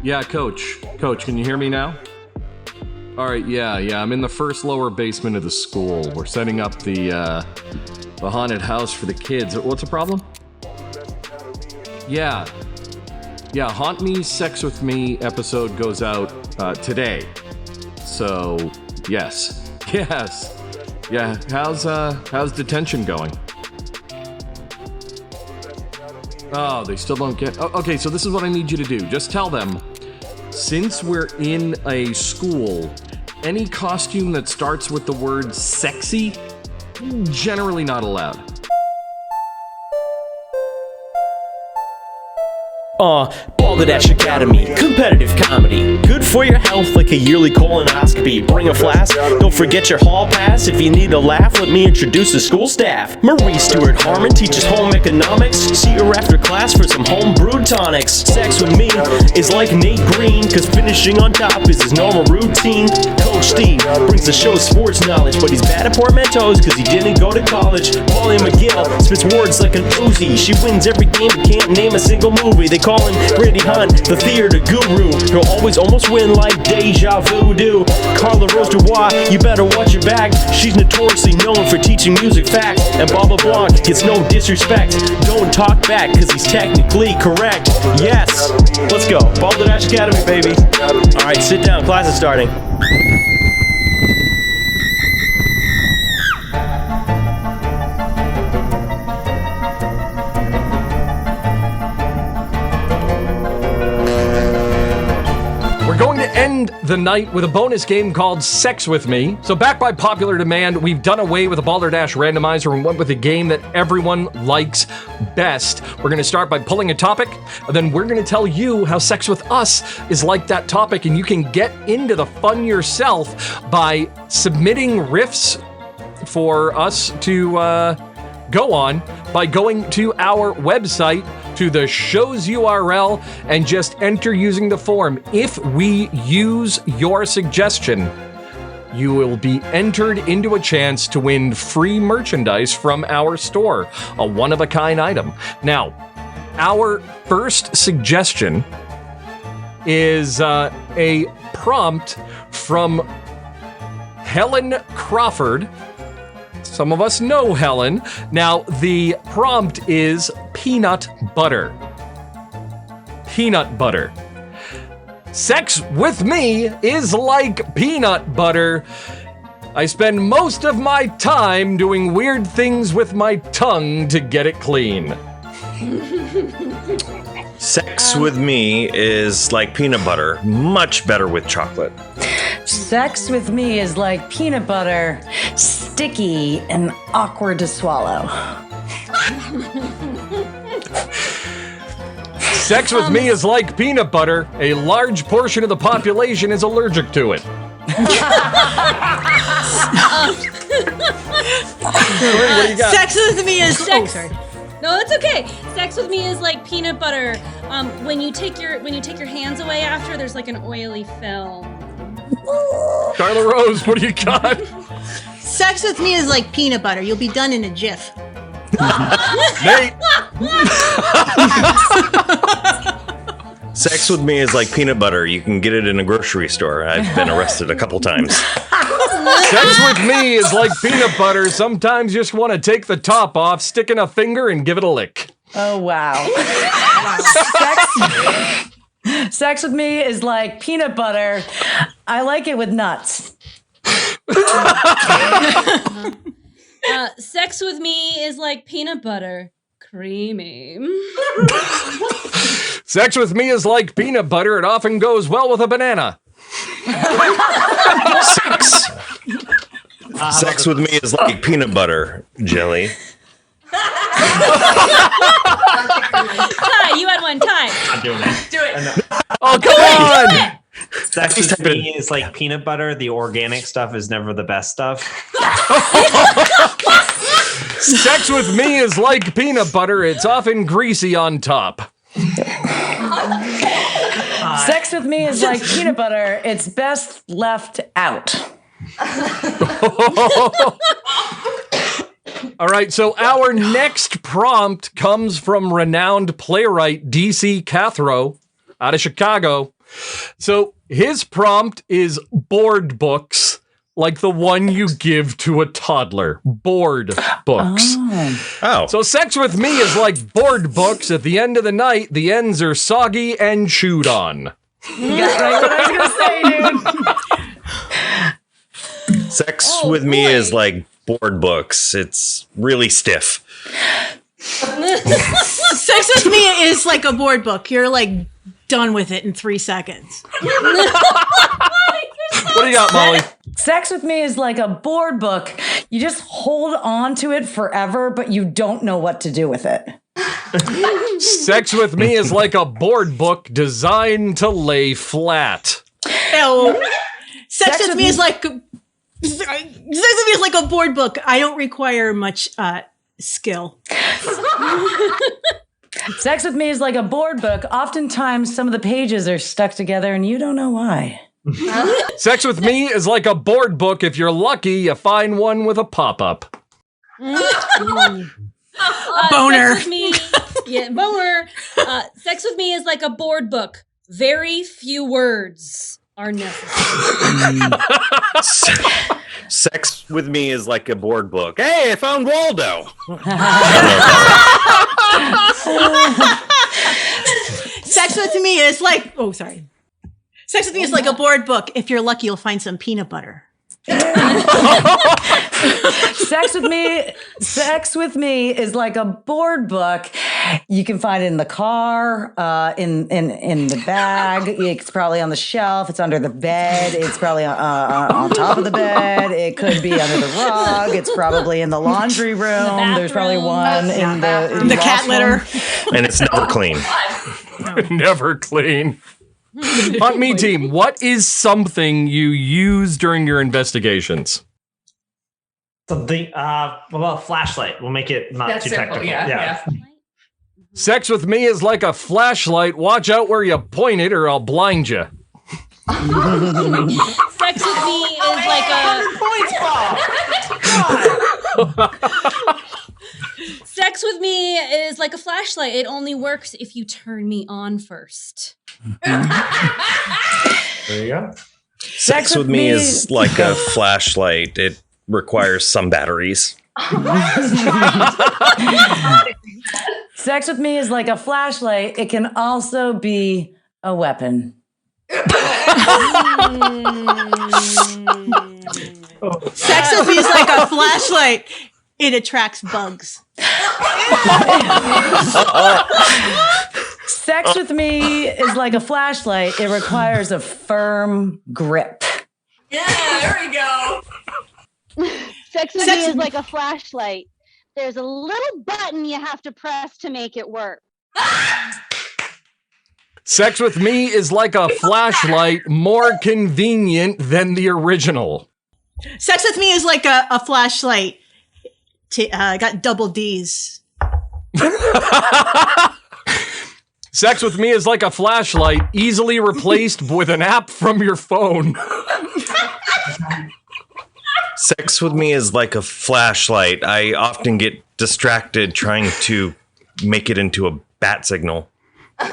Yeah, Coach. Coach, can you hear me now? All right, yeah. I'm in the first lower basement of the school. We're setting up the haunted house for the kids. What's the problem? Yeah, Haunt Me, Sex With Me episode goes out today. So, yes. Yeah, how's detention going? Oh, they still don't get... Oh, okay, so this is what I need you to do. Just tell them, since we're in a school, any costume that starts with the word sexy, generally not allowed. Balderdash Academy, competitive comedy. Good for your health like a yearly colonoscopy. Bring a flask, don't forget your hall pass. If you need a laugh, let me introduce the school staff. Marie Stewart Harmon teaches home economics. See her after class for some home brewed tonics. Sex with me is like Nate Green, cause finishing on top is his normal routine. Coach Steve brings the show's sports knowledge, but he's bad at portmanteaus cause he didn't go to college. Pauline McGill spits words like an Uzi. She wins every game but can't name a single movie. They call him Brady Hunt, the theater guru. He'll always almost win like Deja Vu do. Carla Rose Dubois, you better watch your back. She's notoriously known for teaching music facts. And Baba Blanc gets no disrespect. Don't talk back, cause he's technically correct. Yes, let's go. Balderdash Academy, baby. Alright, sit down, class is starting. End the night with a bonus game called Sex With Me. So back by popular demand, we've done away with a Balderdash randomizer and went with a game that everyone likes best. We're going to start by pulling a topic, and then we're going to tell you how sex with us is like that topic, and you can get into the fun yourself by submitting riffs for us to go on by going to our website, to the show's URL, and just enter using the form. If we use your suggestion, you will be entered into a chance to win free merchandise from our store, a one-of-a-kind item. Now, our first suggestion is a prompt from Helen Crawford. Some of us know Helen. Now, the prompt is peanut butter. Peanut butter. Sex with me is like peanut butter. I spend most of my time doing weird things with my tongue to get it clean. Sex with me is like peanut butter, much better with chocolate. Sex with me is like peanut butter, sticky and awkward to swallow. Sex with me is like peanut butter. A large portion of the population is allergic to it. What do you got? Sex with me is sex. Oh, sorry. No, it's okay. Sex with me is like peanut butter. When you take your hands away after, there's like an oily film. Carla Rose, what do you got? Sex with me is like peanut butter. You'll be done in a jiff. Nate. Sex with me is like peanut butter. You can get it in a grocery store. I've been arrested a couple times. Sex with me is like peanut butter. Sometimes you just want to take the top off, stick in a finger, and give it a lick. Oh, wow. Sex with me is like peanut butter. I like it with nuts. Sex with me is like peanut butter. Creamy. Sex with me is like peanut butter. It often goes well with a banana. Sex with me is like peanut butter jelly. Ty, you had one time. I'm doing it. Do it. Oh, come on! Sex with me is like peanut butter. The organic stuff is never the best stuff. Sex with me is like peanut butter. It's often greasy on top. Sex with me is like peanut butter. It's best left out. All right, so our next prompt comes from renowned playwright DC Cathro out of Chicago. So his prompt is board books, like the one you give to a toddler. Board books. Oh. So sex with me is like board books. At the end of the night, the ends are soggy and chewed on. You got right what I was gonna say, dude. Sex with me is like board books. It's really stiff. Sex with me is like a board book. You're like done with it in 3 seconds. What do you got, Molly? Sex with me is like a board book. You just hold on to it forever, but you don't know what to do with it. Sex with me is like a board book designed to lay flat. No. Sex with me is like a board book. I don't require much skill. Sex with me is like a board book. Oftentimes, some of the pages are stuck together and you don't know why. Sex with me is like a board book. If you're lucky, you find one with a pop-up. Boner. Sex with me, boner. Sex with me is like a board book. Very few words are necessary. Sex with me is like a board book. Hey, I found Waldo. Sex with me is like, Sex with me is like a board book. If you're lucky, you'll find some peanut butter. Sex with me is like a board book. You can find it in the car, in the bag. It's probably on the shelf. It's under the bed. It's probably on top of the bed. It could be under the rug. It's probably in the laundry room. There's probably one in the cat litter. And it's never clean. Never clean. Hunt Me team, what is something you use during your investigations? Something, well, a flashlight. We'll make it not That's too simple, technical. yeah. Sex with me is like a flashlight. Watch out where you point it or I'll blind you. Sex with me is like a... Sex with me is like a flashlight. It only works if you turn me on first. There you go. Sex with me is like a flashlight. It requires some batteries. Sex with me is like a flashlight. It can also be a weapon. Sex with me is like a flashlight. It attracts bugs. Sex with me is like a flashlight. It requires a firm grip. Yeah, there we go. Sex with me is like a flashlight. There's a little button you have to press to make it work. Sex with me is like a flashlight, more convenient than the original. Sex with me is like a flashlight. Got double D's. Sex with me is like a flashlight, easily replaced with an app from your phone. Sex with me is like a flashlight. I often get distracted trying to make it into a bat signal. I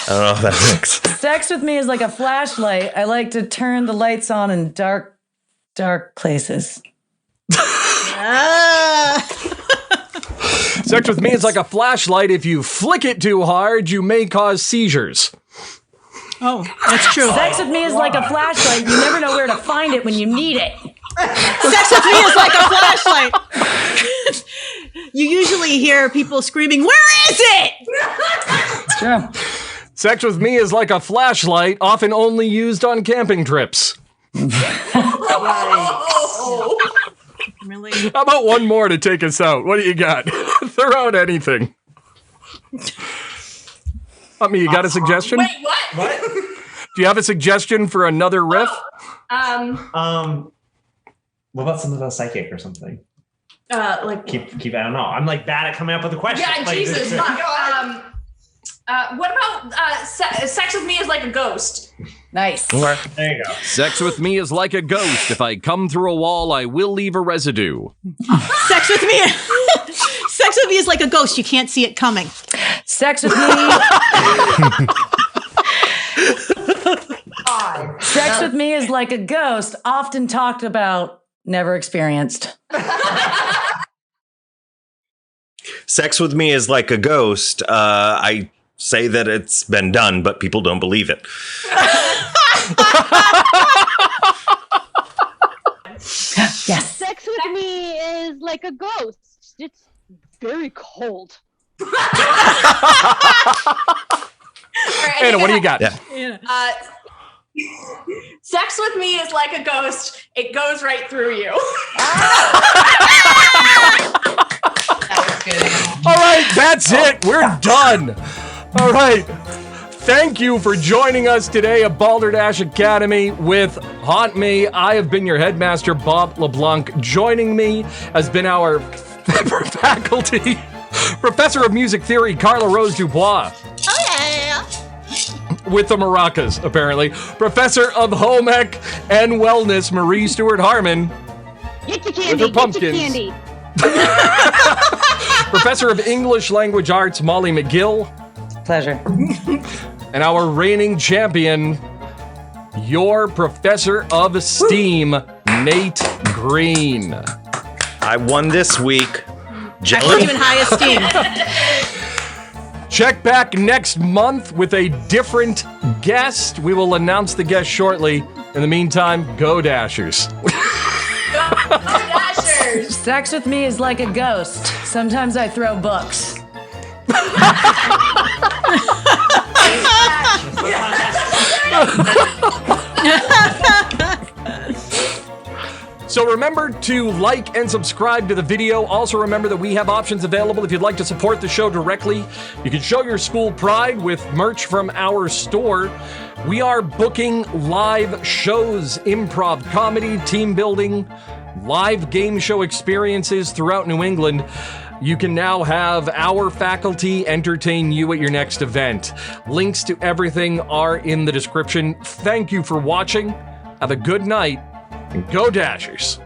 don't know if that makes sense. Sex with me is like a flashlight. I like to turn the lights on in dark places. Sex with me is like a flashlight. If you flick it too hard, you may cause seizures. Oh, that's true. Sex with me is like a flashlight. You never know where to find it when you need it. Sex with me is like a flashlight. You usually hear people screaming, "Where is it?" It's true. Sex with me is like a flashlight, often only used on camping trips. Really? How about one more to take us out? What do you got? Throw out anything. I mean, you got a suggestion? Wait, what? Do you have a suggestion for another riff? What about something about psychic or something? Like Keep. I don't know. I'm like bad at coming up with a question. yeah, Like, Jesus. this- What about sex with me is like a ghost? Nice. Okay. There you go. Sex with me is like a ghost. If I come through a wall, I will leave a residue. Sex with me. Sex with me is like a ghost. You can't see it coming. Sex with me. Sex with me is like a ghost, often talked about, never experienced. Sex with me is like a ghost. I say that it's been done, but people don't believe it. Yes. Sex with me is like a ghost. It's very cold. Anna, what do you got? Yeah. Sex with me is like a ghost. It goes right through you. All right, that's it. We're done. All right. Thank you for joining us today at Balderdash Academy with Haunt Me. I have been your headmaster, Bob LeBlanc. Joining me has been our faculty, Professor of Music Theory, Carla Rose Dubois. Oh, yeah. With the maracas, apparently. Professor of Home Ec and Wellness, Marie Stewart Harmon. Get your With her candy. Get pumpkins. your candy. Professor of English Language Arts, Molly McGill. Pleasure. And our reigning champion, your Professor of STEAM, Nate Green. I won this week. I put Jelly. you in high esteem. Check back next month with a different guest. We will announce the guest shortly. In the meantime, go Dashers. Go Dashers. Sex with me is like a ghost. Sometimes I throw books. So remember to like and subscribe to the video. Also remember that we have options available if you'd like to support the show directly. You can show your school pride with merch from our store. We are booking live shows, improv, comedy, team building, live game show experiences throughout New England. You can now have our faculty entertain you at your next event. Links to everything are in the description. Thank you for watching. Have a good night. And go Dashers!